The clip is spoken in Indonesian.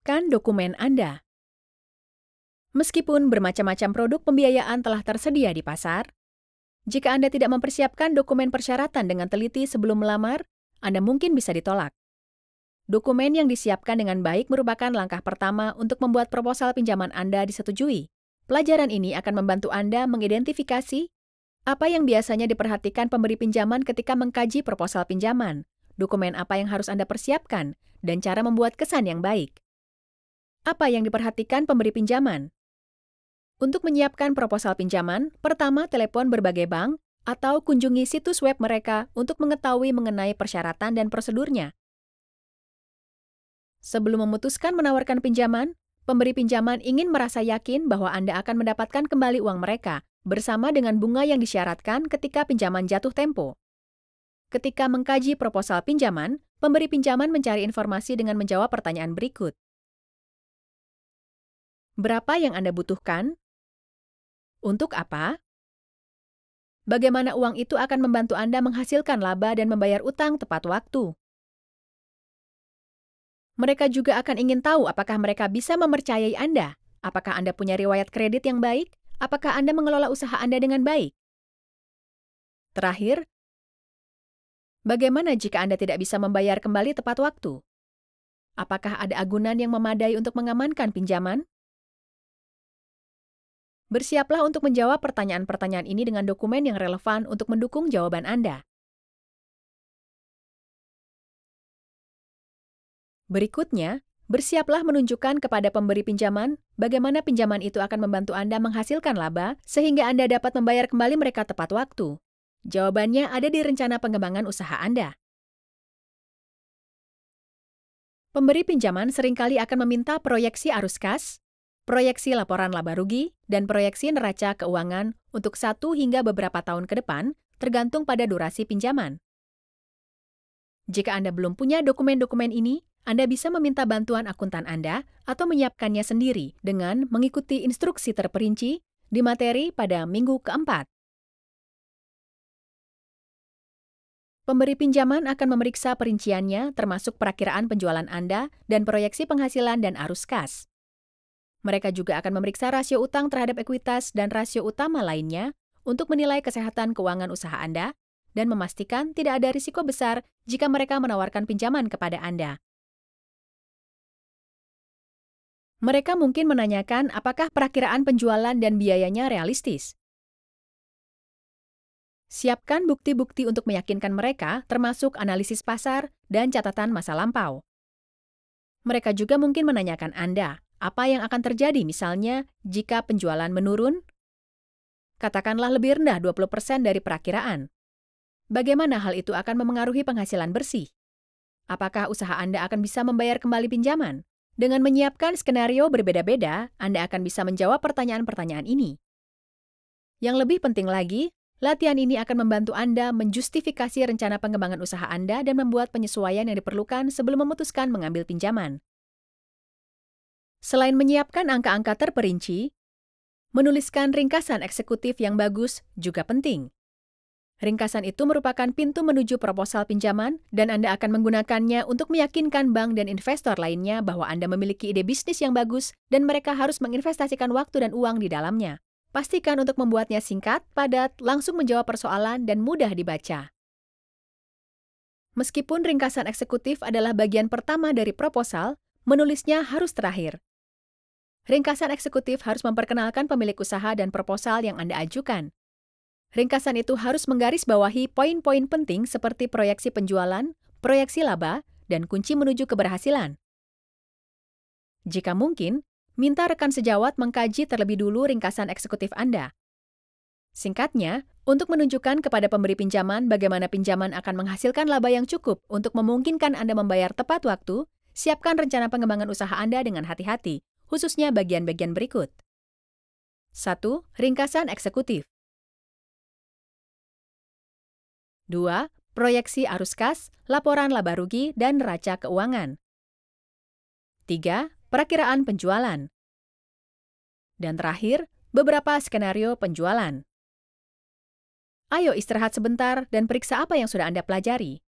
Siapkan dokumen Anda. Meskipun bermacam-macam produk pembiayaan telah tersedia di pasar, jika Anda tidak mempersiapkan dokumen persyaratan dengan teliti sebelum melamar, Anda mungkin bisa ditolak. Dokumen yang disiapkan dengan baik merupakan langkah pertama untuk membuat proposal pinjaman Anda disetujui. Pelajaran ini akan membantu Anda mengidentifikasi apa yang biasanya diperhatikan pemberi pinjaman ketika mengkaji proposal pinjaman, dokumen apa yang harus Anda persiapkan, dan cara membuat kesan yang baik. Apa yang diperhatikan pemberi pinjaman? Untuk menyiapkan proposal pinjaman, pertama telepon berbagai bank atau kunjungi situs web mereka untuk mengetahui mengenai persyaratan dan prosedurnya. Sebelum memutuskan menawarkan pinjaman, pemberi pinjaman ingin merasa yakin bahwa Anda akan mendapatkan kembali uang mereka bersama dengan bunga yang disyaratkan ketika pinjaman jatuh tempo. Ketika mengkaji proposal pinjaman, pemberi pinjaman mencari informasi dengan menjawab pertanyaan berikut. Berapa yang Anda butuhkan? Untuk apa? Bagaimana uang itu akan membantu Anda menghasilkan laba dan membayar utang tepat waktu? Mereka juga akan ingin tahu apakah mereka bisa mempercayai Anda, apakah Anda punya riwayat kredit yang baik, apakah Anda mengelola usaha Anda dengan baik. Terakhir, bagaimana jika Anda tidak bisa membayar kembali tepat waktu? Apakah ada agunan yang memadai untuk mengamankan pinjaman? Bersiaplah untuk menjawab pertanyaan-pertanyaan ini dengan dokumen yang relevan untuk mendukung jawaban Anda. Berikutnya, bersiaplah menunjukkan kepada pemberi pinjaman bagaimana pinjaman itu akan membantu Anda menghasilkan laba sehingga Anda dapat membayar kembali mereka tepat waktu. Jawabannya ada di rencana pengembangan usaha Anda. Pemberi pinjaman seringkali akan meminta proyeksi arus kas, proyeksi laporan laba rugi, dan proyeksi neraca keuangan untuk 1 hingga beberapa tahun ke depan, tergantung pada durasi pinjaman. Jika Anda belum punya dokumen-dokumen ini, Anda bisa meminta bantuan akuntan Anda atau menyiapkannya sendiri dengan mengikuti instruksi terperinci di materi pada minggu keempat. Pemberi pinjaman akan memeriksa perinciannya termasuk perakiraan penjualan Anda dan proyeksi penghasilan dan arus kas. Mereka juga akan memeriksa rasio utang terhadap ekuitas dan rasio utama lainnya untuk menilai kesehatan keuangan usaha Anda dan memastikan tidak ada risiko besar jika mereka menawarkan pinjaman kepada Anda. Mereka mungkin menanyakan apakah perakiraan penjualan dan biayanya realistis. Siapkan bukti-bukti untuk meyakinkan mereka, termasuk analisis pasar dan catatan masa lampau. Mereka juga mungkin menanyakan Anda, apa yang akan terjadi misalnya jika penjualan menurun? Katakanlah lebih rendah 20% dari perakiraan. Bagaimana hal itu akan memengaruhi penghasilan bersih? Apakah usaha Anda akan bisa membayar kembali pinjaman? Dengan menyiapkan skenario berbeda-beda, Anda akan bisa menjawab pertanyaan-pertanyaan ini. Yang lebih penting lagi, latihan ini akan membantu Anda menjustifikasi rencana pengembangan usaha Anda dan membuat penyesuaian yang diperlukan sebelum memutuskan mengambil pinjaman. Selain menyiapkan angka-angka terperinci, menuliskan ringkasan eksekutif yang bagus juga penting. Ringkasan itu merupakan pintu menuju proposal pinjaman dan Anda akan menggunakannya untuk meyakinkan bank dan investor lainnya bahwa Anda memiliki ide bisnis yang bagus dan mereka harus menginvestasikan waktu dan uang di dalamnya. Pastikan untuk membuatnya singkat, padat, langsung menjawab persoalan, dan mudah dibaca. Meskipun ringkasan eksekutif adalah bagian pertama dari proposal, menulisnya harus terakhir. Ringkasan eksekutif harus memperkenalkan pemilik usaha dan proposal yang Anda ajukan. Ringkasan itu harus menggarisbawahi poin-poin penting seperti proyeksi penjualan, proyeksi laba, dan kunci menuju keberhasilan. Jika mungkin, minta rekan sejawat mengkaji terlebih dulu ringkasan eksekutif Anda. Singkatnya, untuk menunjukkan kepada pemberi pinjaman bagaimana pinjaman akan menghasilkan laba yang cukup untuk memungkinkan Anda membayar tepat waktu, siapkan rencana pengembangan usaha Anda dengan hati-hati, khususnya bagian-bagian berikut. 1. Ringkasan eksekutif. 2. Proyeksi arus kas, laporan laba rugi, dan neraca keuangan. 3. Perakiraan penjualan. Dan terakhir, beberapa skenario penjualan. Ayo istirahat sebentar dan periksa apa yang sudah Anda pelajari.